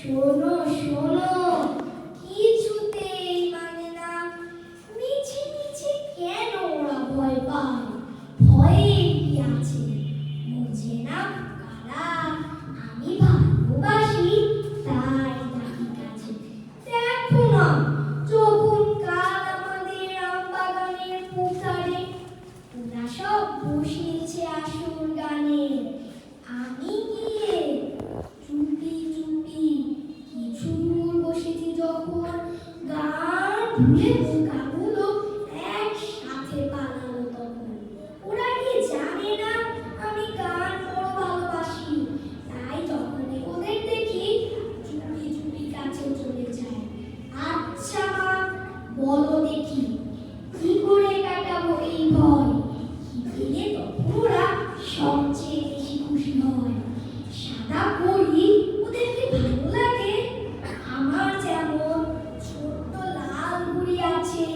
শোনো শোনো, কিছুতেই মানে না। মিছে মিছে কেন ওরা ভয় পায়? ভয়ে কি আছে? বুঝে না কারা আমি ভালোবাসি, তাই ডাকি কাছে। দেখো না, যখন কাল আমাদের আমবাগানের পুকারে ওরা সব বসিয়েছে আসল গানে, আমি গিয়ে চুপি চুপি কিছু দূর বসেছি যখন, গান ভুলে বোকাগুলো একসাথে পালালো তখন। ওরা কি জানে না আমি গান বড় ভালোবাসি, তাই যখনই ওদের দেখি চুপি চুপি কাছে চলে যায়। আচ্ছা মা, বলো দেখি কি করে কাটাবো এই ভয়? কি দিলে তখন ওরা সবচেয়ে বেশি খুশি হয়? সাদা পরি ওদেরকে ভালো লাগে? আমার যেমন ছোট্ট লাল ঘুড়ি আছে,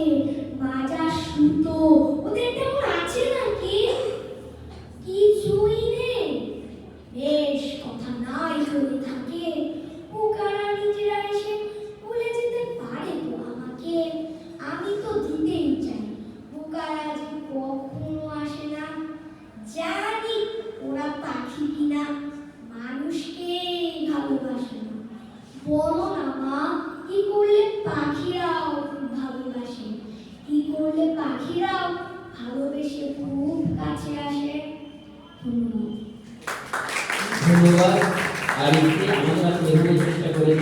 মাজা সুতো ওদের তেমন আছে নাকি? কিছুই নেই। বেশ, কথা নাই যদি থাকে, পোকারা নিজেরা এসে বলে যেতে পারে তো আমাকে। আমি তো দিতেই চাই, পোকারা যে কখনো আসে না। জানি ওরা পাখি কিনা মানুষকে ভালোবাসে না। বলো না মা, কি করলে পাখিরাও খুব ভালোবাসে? কি করলে পাখিরাও ভালোবেসে খুব কাছে আসে? ধন্যবাদ। ধন্যবাদ। আর আমাদের চেষ্টা করে